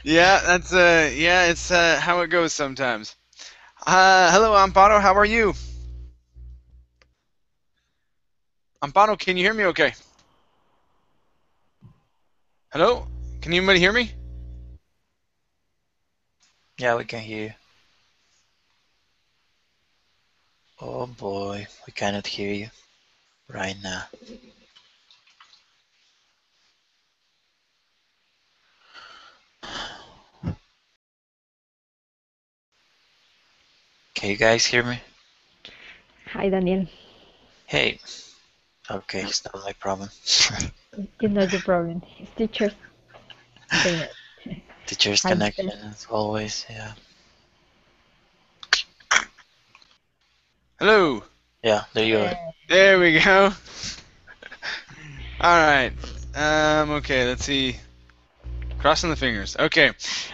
Yeah, that's yeah, it's how it goes sometimes. Hello, Amparo. How are you? Amparo, can you hear me? Okay. Hello, can anybody hear me? Yeah, we can hear you. Oh boy, we cannot hear you right now. Can you guys hear me? Hi, Daniel. Hey, okay, it's not my problem. It's not your problem. It's teacher's internet. Teacher's Hi, teacher. connection as always, yeah. Hello. Yeah, there you are. There we go. All right. Okay. Let's see. Crossing the fingers. Okay.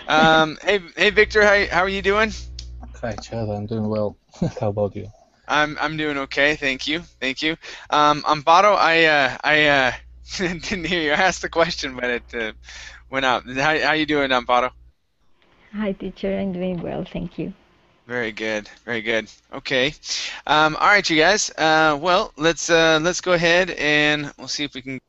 Hey, Victor. How are you doing? Hi, Chad. I'm doing well. How about you? I'm doing okay. Thank you. Thank you. Amparo, I didn't hear you. I asked the question, but it went out. How you doing, Amparo? Hi, teacher. I'm doing well, thank you. Very good, very good. Okay, all right, you guys. Well, let's go ahead and we'll see if we can.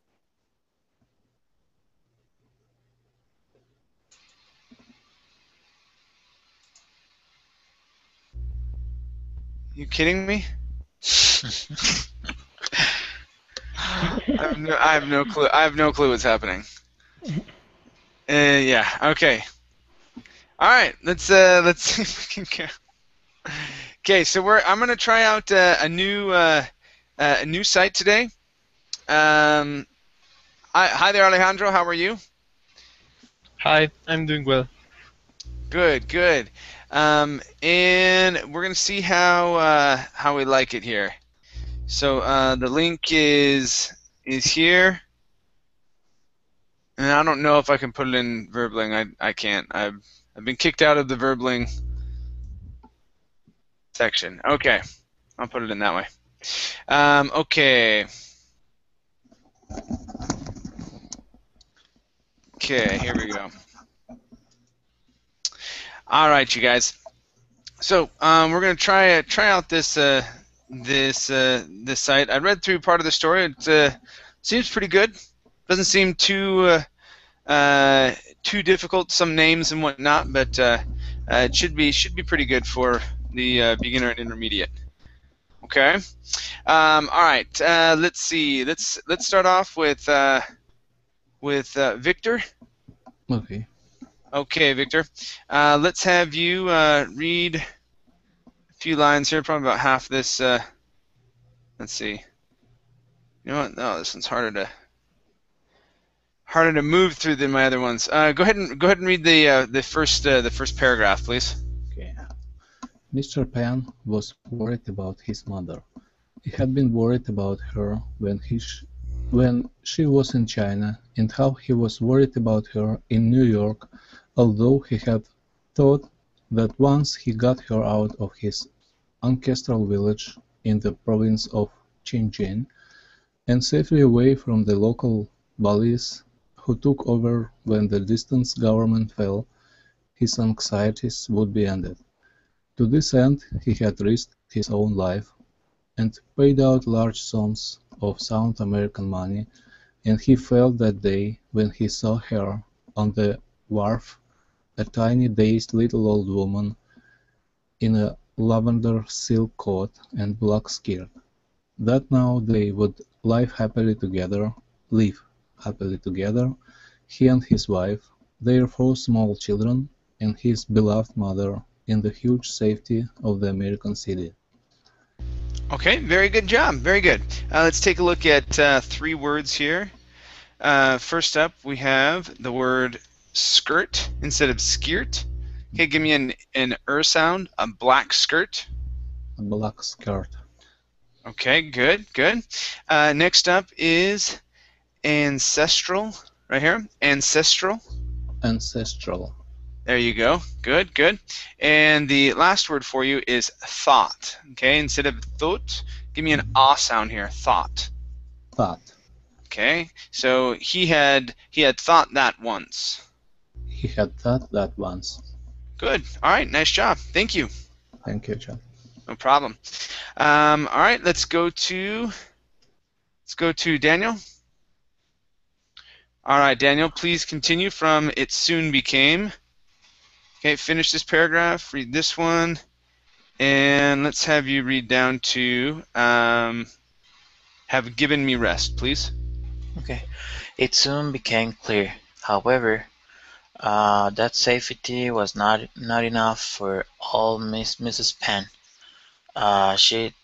You kidding me? I have no clue. I have no clue what's happening. Yeah. Okay. All right. Let's see if we can go. Okay. So I'm gonna try out a new site today. Hi there, Alejandro. How are you? Hi, I'm doing well. Good, good. And we're gonna see how we like it here. So the link is here, and I don't know if I can put it in Verbling. I can't. I've been kicked out of the Verbling section. Okay, I'll put it in that way. Okay. Okay, here we go. All right, you guys. So we're gonna try out this site. I read through part of the story. It seems pretty good. Doesn't seem too difficult. Some names and whatnot, but it should be pretty good for the beginner and intermediate. Okay. All right. Let's see. Let's start off with Victor. Okay. Okay, Victor. Let's have you read a few lines here. Probably about half this. Let's see. You know what? No, this one's harder to move through than my other ones. Go ahead and read the first paragraph, please. Okay. Mr. Pan was worried about his mother. He had been worried about her when she was in China, and how he was worried about her in New York, although he had thought that once he got her out of his ancestral village in the province of Xinjiang and safely away from the local bullies who took over when the distant government fell, his anxieties would be ended. To this end he had risked his own life, and paid out large sums of sound American money, and he felt that day when he saw her on the wharf, a tiny dazed little old woman in a lavender silk coat and black skirt, that now they would live happily together, he and his wife, their 4 small children, and his beloved mother, in the huge safety of the American city. Okay, very good job. Very good. Let's take a look at 3 words here. First up, we have the word skirt instead of skirt. Okay, give me an sound, a black skirt. A black skirt. Okay, good, good. Next up is ancestral, right here. Ancestral. Ancestral. There you go. Good, good. And the last word for you is thought. Okay, instead of thought, give me an ah sound here. Thought. Thought. Okay, so he had thought that once. he had thought that once. Good. All right, nice job. Thank you. Thank you, John. No problem. All right, let's go to Daniel. All right, Daniel, please continue from it soon became. Okay, finish this paragraph, read this one, and let's have you read down to have given me rest, please. Okay. It soon became clear, however, that safety was not enough for old Mrs. Penn. She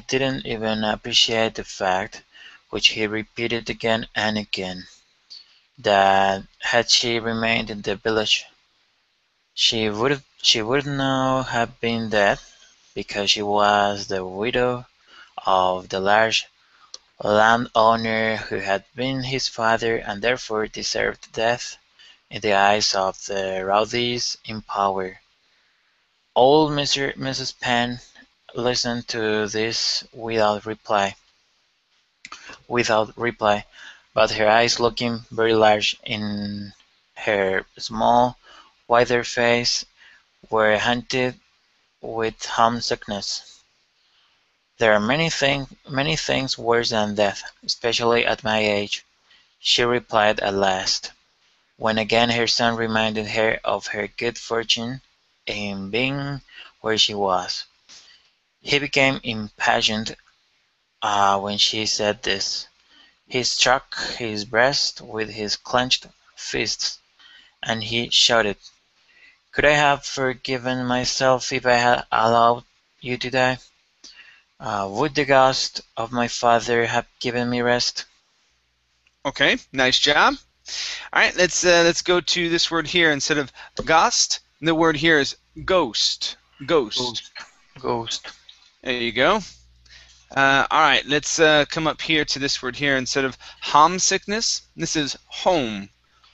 didn't even appreciate the fact, which he repeated again and again, that had she remained in the village, she would now have been dead, because she was the widow of the large landowner who had been his father, and therefore deserved death in the eyes of the rowdies in power. Old Mrs. Penn listened to this without reply, but her eyes, looking very large in her small, wider face, were haunted with homesickness. "There are many things worse than death, especially at my age," she replied at last, when again her son reminded her of her good fortune in being where she was. He became impatient when she said this. He struck his breast with his clenched fists, and he shouted, "Could I have forgiven myself if I had allowed you to die? Would the ghost of my father have given me rest?" Okay, nice job. All right, let's go to this word here. Instead of ghost, the word here is ghost. Ghost. Ghost. There you go. All right, let's come up here to this word here. Instead of homesickness, this is home.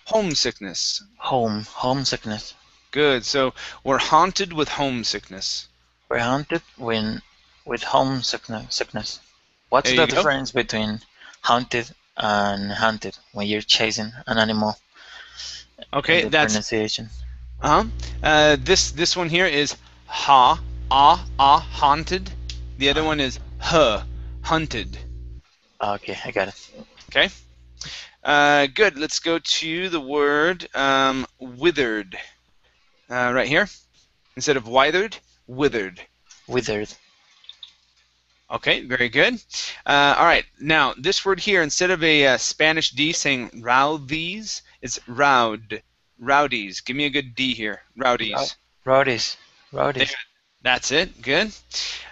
Homesickness. Homesickness. Good. So we're haunted with homesickness. We're haunted with homesickness. What's There the you go. difference between haunted and hunted when you're chasing an animal? Okay, The that's pronunciation. this one here is haunted. The other one is hunted. Okay, I got it. Okay. Good. Let's go to the word withered. Right here. Instead of withered, withered. Withered. Okay, very good. All right, now this word here, instead of a Spanish D saying rowdies, it's rowd. Rowdies. Give me a good D here. Rowdies. Rowdies. There, that's it. Good.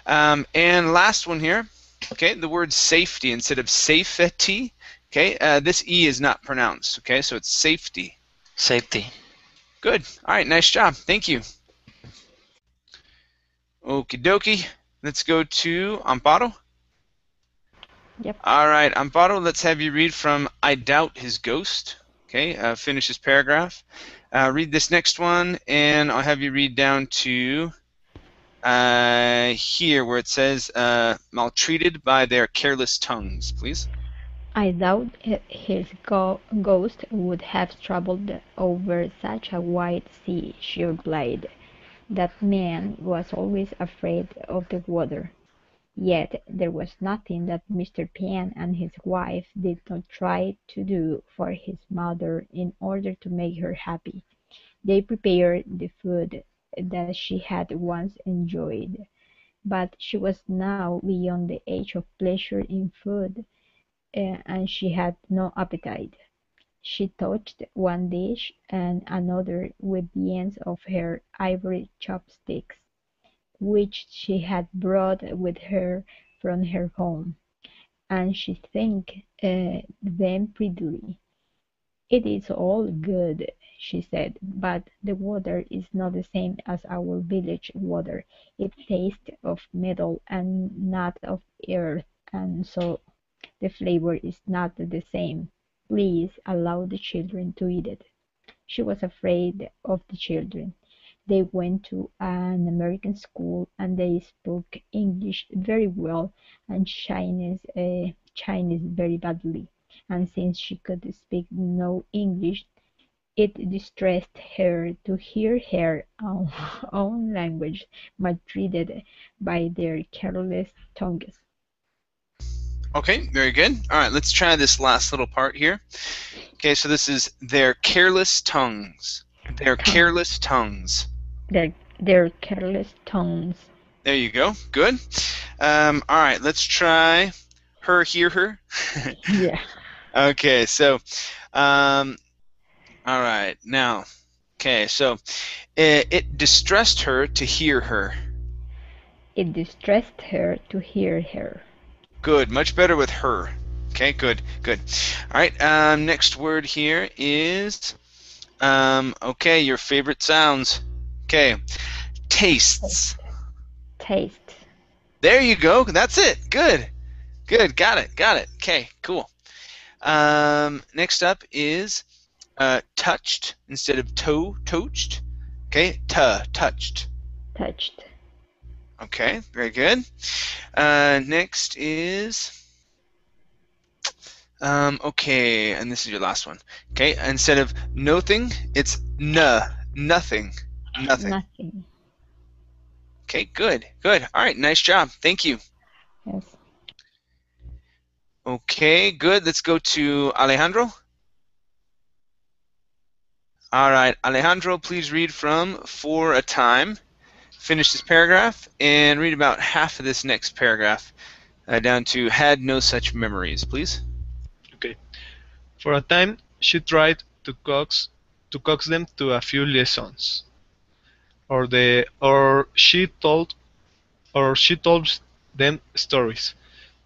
And last one here. Okay, the word safety instead of safety. Okay, this E is not pronounced. Okay, so it's safety. Safety. Good. All right, nice job. Thank you. Okie dokie. Let's go to Amparo. Yep. All right, Amparo, let's have you read from I doubt his ghost. Okay, finish this paragraph. Read this next one, and I'll have you read down to here where it says maltreated by their careless tongues, please. I doubt his ghost would have traveled over such a wide sea, she replied. That man was always afraid of the water. Yet there was nothing that Mr. Pan and his wife did not try to do for his mother in order to make her happy. They prepared the food that she had once enjoyed, but she was now beyond the age of pleasure in food, and she had no appetite. She touched one dish and another with the ends of her ivory chopsticks, which she had brought with her from her home, and she thanked them prettily. "It is all good," she said, "but the water is not the same as our village water. It tastes of metal and not of earth, and so the flavor is not the same. Please allow the children to eat it." She was afraid of the children. They went to an American school, and they spoke English very well and Chinese very badly, and since she could speak no English, It distressed her to hear her own, own language maltreated by their careless tongues. Okay, very good. All right, let's try this last little part here. Okay, so this is their careless tongues. Their Tongue, careless tongues. their careless tongues. There you go. Good. All right, let's try her, hear her. Yeah. Okay, so, all right, now, okay, so it distressed her to hear her. It distressed her to hear her. Good, much better with her. Okay, good, good. All right, next word here is, okay, your favorite sounds. Okay, tastes. Taste. There you go. That's it. Good, good. Got it, got it. Okay, cool. Next up is touched instead of touched. Okay, touched. Touched. Okay, very good. Next is okay, and this is your last one. Okay, instead of nothing, it's nothing. Nothing. Okay, good, good. All right, nice job. Thank you. Yes. Okay, good. Let's go to Alejandro. All right, Alejandro, please read from For a Time. Finish this paragraph and read about half of this next paragraph down to had no such memories, please. Okay. For a time, she tried to coax them to a few lessons, or she told them stories,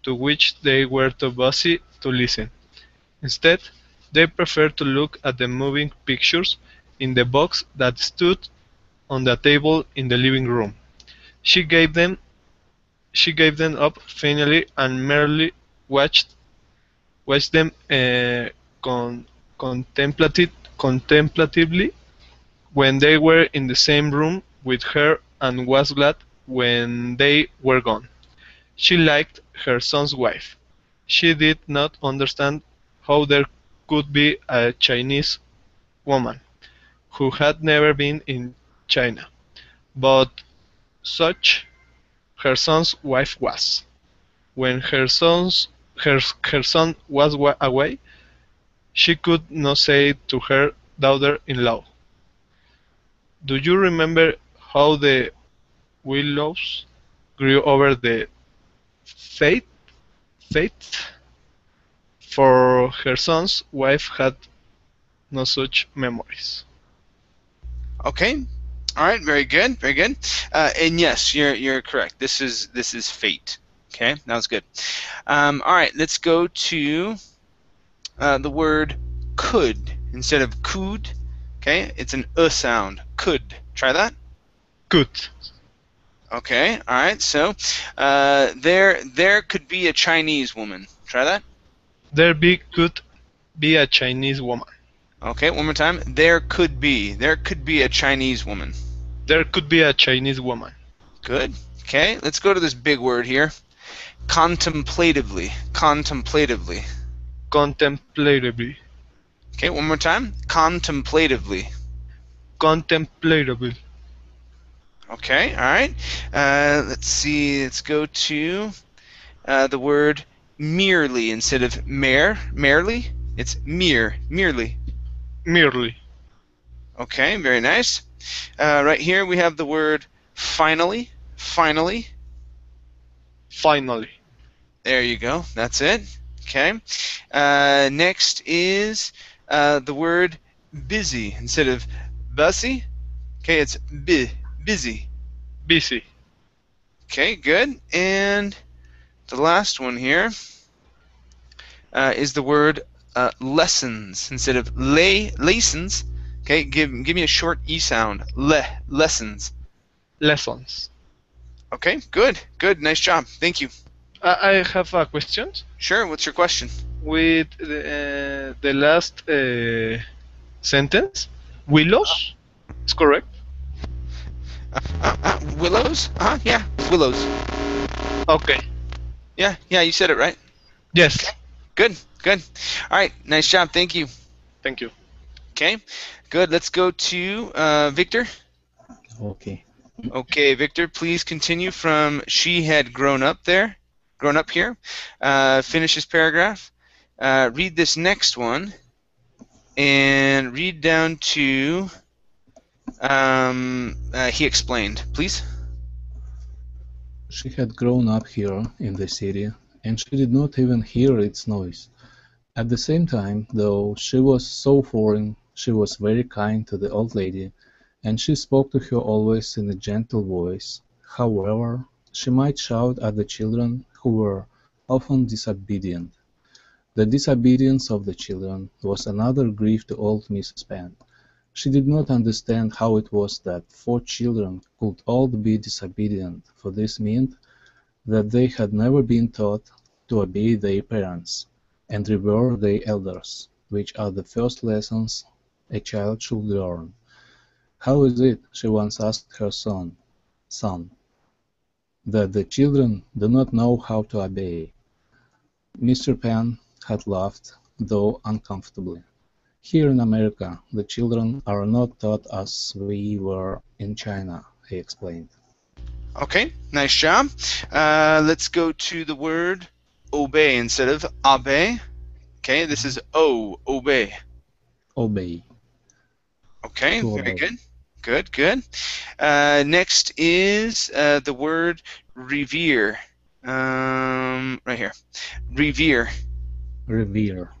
to which they were too busy to listen. Instead, they preferred to look at the moving pictures in the box that stood on the table in the living room. She gave them she gave them up finally and merely watched them contemplatively when they were in the same room with her and was glad when they were gone. She liked her son's wife. She did not understand how there could be a Chinese woman who had never been in China, but such her son's wife was. When her son was away, she could not say to her daughter-in-law, "Do you remember how the willows grew over the faith?" faith? For her son's wife had no such memories. Okay. All right. Very good. Very good. And yes, you're correct. This is fate. Okay, that was good. All right. Let's go to the word could instead of could. Okay, it's an sound. Could. Try that. Good. Okay. All right. So there could be a Chinese woman. Try that. Could be a Chinese woman. Okay. One more time. There could be a Chinese woman. There could be a Chinese woman. Good. Okay. Let's go to this big word here. Contemplatively. Contemplatively. Contemplatively. Okay. One more time. Contemplatively. Contemplatively. Okay. All right. Let's see. Let's go to the word merely instead of merely. It's merely. Merely. Okay. Very nice. Right here we have the word finally. Finally. Finally. There you go. That's it. Okay. Next is the word busy instead of bussy. Okay, it's busy. Busy. Okay, good. And the last one here is the word lessons instead of lessons. Okay, give me a short e sound. Lessons. Lessons. Okay, good, good, nice job. Thank you. I have a question. Sure. What's your question? With the last sentence, willows, is correct? Willows? Yeah, willows. Okay. Yeah, you said it right. Yes. Good, good. All right, nice job. Thank you. Thank you. Okay, Good. Let's go to Victor. Okay. Okay, Victor, please continue from she had grown up here. Finish this paragraph. Read this next one and read down to he explained, please. She had grown up here in the city, and she did not even hear its noise. At the same time, though she was so foreign, she was very kind to the old lady, and she spoke to her always in a gentle voice. However, she might shout at the children, who were often disobedient. The disobedience of the children was another grief to old Mrs. Penn. She did not understand how it was that 4 children could all be disobedient, for this meant that they had never been taught to obey their parents, and revere their elders, which are the first lessons a child should learn. How is it, she once asked her son, that the children do not know how to obey? Mr. Penn had laughed, though uncomfortably. Here in America, the children are not taught as we were in China, he explained. Okay, nice job. Let's go to the word obey instead of obey. Okay, this is obey. Obey. Okay, To very obey. good. Good. Next is the word revere. Right here. Revere. Revere.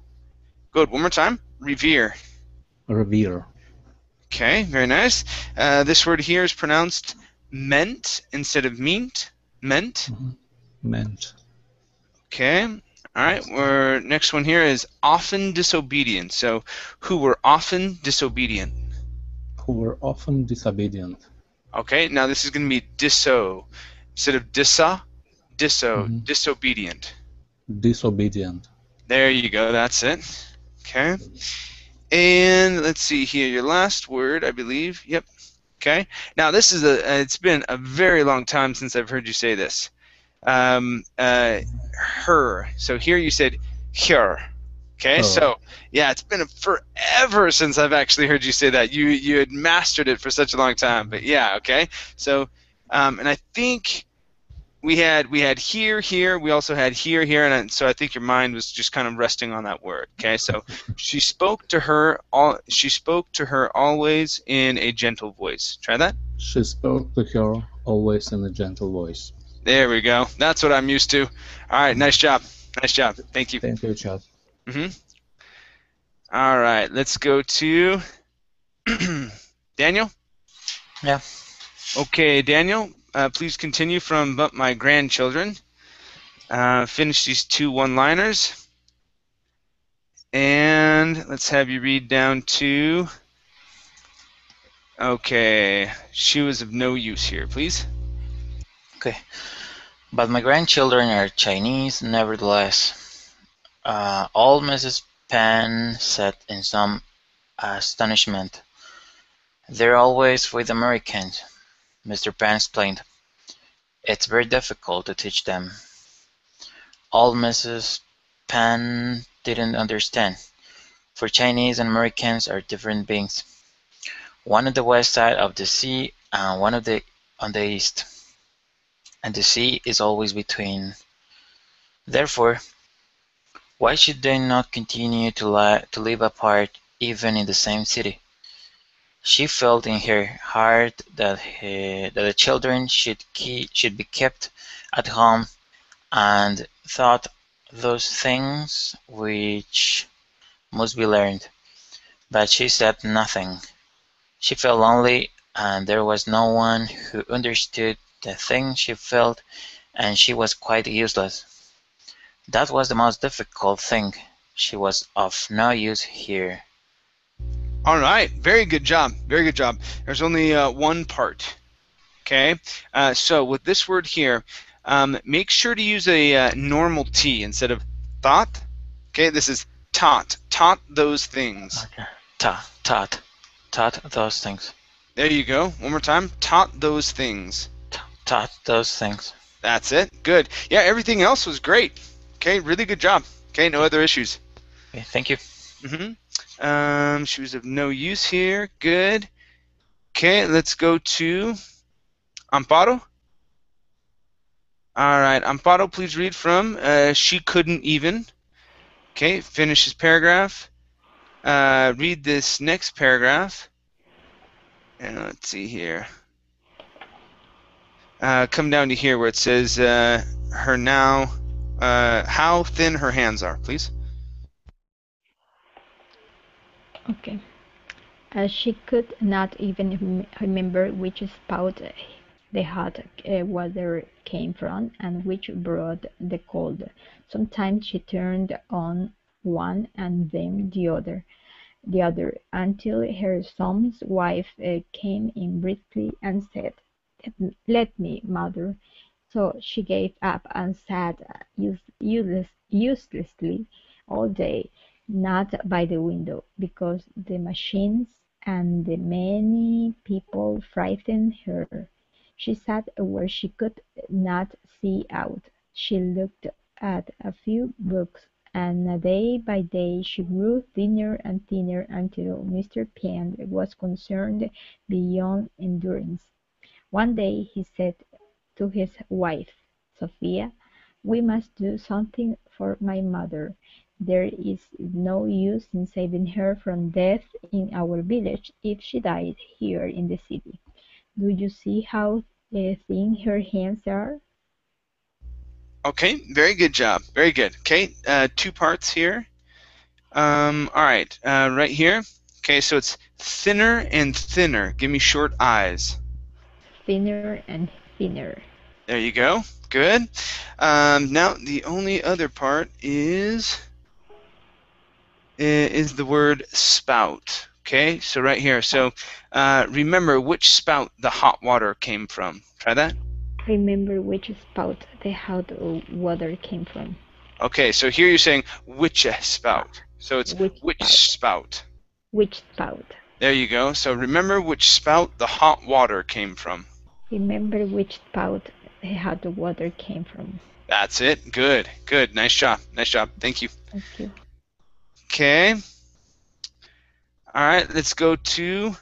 Good. One more time. Revere. Revere. Okay, very nice. This word here is pronounced meant instead of meant. Meant. Meant. Okay. All right. Next one here is often disobedient. So, who were often disobedient? Who were often disobedient. Okay. Now this is going to be diso instead of disobedient. Disobedient. There you go. That's it. Okay. And let's see here. Your last word, I believe. Yep. Okay. Now this is it's been a very long time since I've heard you say this. Her. So here you said her. Okay. Her. So yeah, it's been forever since I've actually heard you say that. You had mastered it for such a long time. But yeah. Okay. So and I think we had here. We also had here, and so I think your mind was just kind of resting on that word. Okay, so she spoke to her always in a gentle voice. Try that. She spoke to her always in a gentle voice. There we go. That's what I'm used to. All right, nice job. Thank you. Thank you, Chad. All right, let's go to Daniel. Yeah. Okay, Daniel. Please continue from "But my grandchildren." Finish these 2 one-liners. And let's have you read down to, okay, she was of no use here, please. Okay. But my grandchildren are Chinese, nevertheless. Old Mrs. Pan said in some astonishment. They're always with Americans, Mr. Pan explained. It's very difficult to teach them. Old Mrs. Pan didn't understand, for Chinese and Americans are different beings. One on the west side of the sea and one on the east. And the sea is always between. Therefore, why should they not continue to live apart even in the same city? She felt in her heart that the children should be kept at home, and thought those things which must be learned. But she said nothing. She felt lonely, and there was no one who understood the thing she felt, and she was quite useless. That was the most difficult thing. She was of no use here. All right, very good job. There's only one part. Okay, so with this word here, make sure to use a normal T instead of thought. Okay, this is taught those things. Okay. Taught those things. There you go. One more time. Taught those things. Taught those things. That's it. Good. Yeah, everything else was great. Okay, really good job. Okay, no other issues. Okay, thank you. She was of no use here. Good. Okay, let's go to Amparo. All right, Amparo, please read from She Couldn't Even. Okay, finish this paragraph. Read this next paragraph. And let's see here. Come down to here where it says her now, how thin her hands are, please. Okay. She could not even remember which spout the hot water came from and which brought the cold. Sometimes she turned on one and then the other, until her son's wife came in briskly and said, "Let me, mother." So she gave up and sat uselessly all day, not by the window, because the machines and the many people frightened her. She sat where she could not see out. She looked at a few books, and day by day she grew thinner and thinner until Mr. Pan was concerned beyond endurance. One day he said to his wife, "Sophia, we must do something for my mother. There is no use in saving her from death in our village if she died here in the city. Do you see how thin her hands are?" Okay, very good job. Very good. Okay, 2 parts here. All right, right here. Okay, so it's thinner and thinner. Give me short eyes. Thinner and thinner. There you go. Good. Now the only other part is the word spout. Okay, so right here. So remember which spout the hot water came from. Try that. Remember which spout the hot water came from. Okay, so here you're saying which spout. So it's which spout. Which spout. There you go. So remember which spout the hot water came from. Remember which spout the hot water came from. That's it. Good. Good. Nice job. Nice job. Thank you. Thank you. Okay. All right, let's go to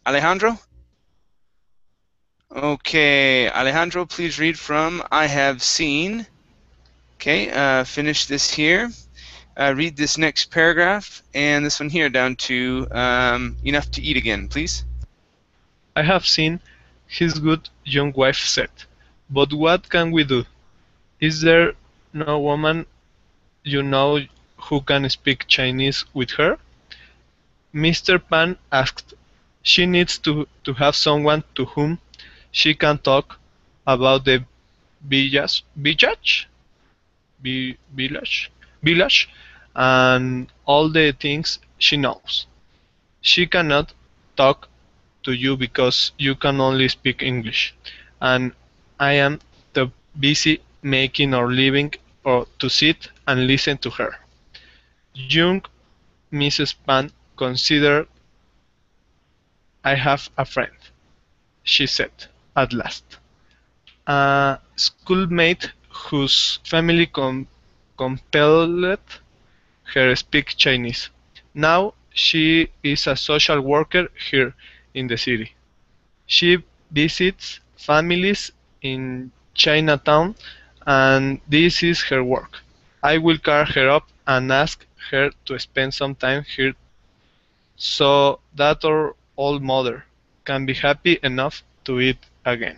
Alejandro. Okay, Alejandro, please read from I Have Seen. Okay, finish this here. Read this next paragraph and this one here down to enough to eat again, please. I have seen, his good young wife said, but what can we do? Is there no woman you know who can speak Chinese with her? Mr. Pan asked. She needs to have someone to whom she can talk about the village, and all the things she knows. She cannot talk to you because you can only speak English, and I am too busy making our living or to sit and listen to her. Young Mrs. Pan considered. I have a friend, she said, at last. A schoolmate whose family compelled her speak Chinese. Now she is a social worker here in the city. She visits families in Chinatown, and this is her work. I will call her up and ask her to spend some time here so that our old mother can be happy enough to eat again.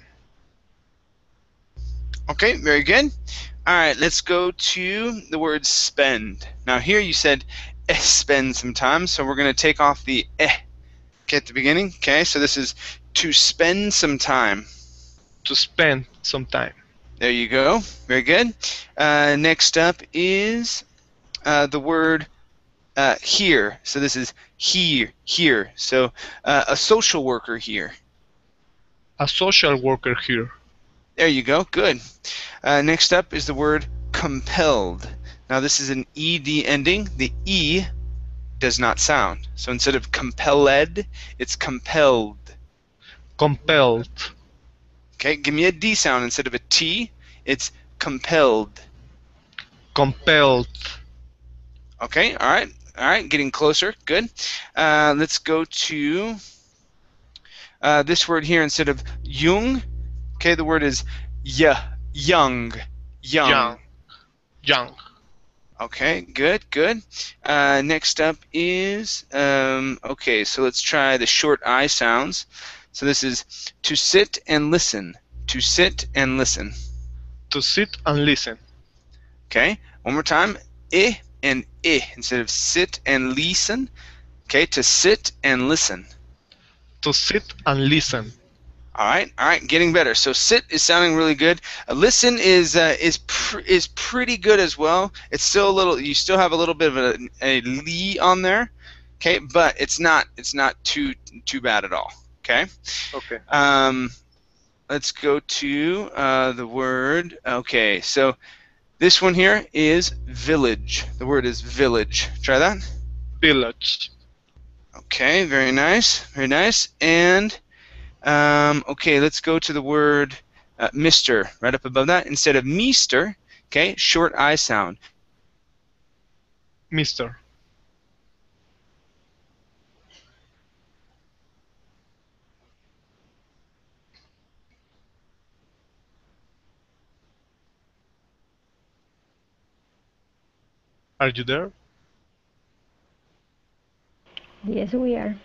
Okay, very good. All right, let's go to the word spend. Now here you said spend some time, so we're going to take off the okay, at the beginning. Okay, so this is to spend some time. To spend some time. There you go. Very good. Next up is the word here. So this is here. So a social worker here. A social worker here. There you go. Good. Next up is the word compelled. Now this is an ed ending. The e does not sound. So instead of compelled, it's compelled. Compelled. Okay, give me a d sound instead of a t. It's compelled. Compelled. Okay, all right. All right, getting closer. Good. Let's go to this word here instead of jung. Okay, the word is young. Young. Young. Young. Okay, good, good. Next up is, okay, so let's try the short I sounds. So this is to sit and listen. To sit and listen. To sit and listen. Okay, one more time. I and I instead of sit and listen. Okay, to sit and listen. To sit and listen. All right, getting better. So sit is sounding really good. Listen is pretty good as well. It's still a little. You still have a little bit of a lee on there, okay, but it's not too bad at all. Okay. Okay. Let's go to the word. Okay, so this one here is village. The word is village. Try that. Village. Okay, very nice, very nice, and okay, let's go to the word Mr. right up above that. Instead of Meester, okay, short I sound. Mister. Are you there? Yes, we are.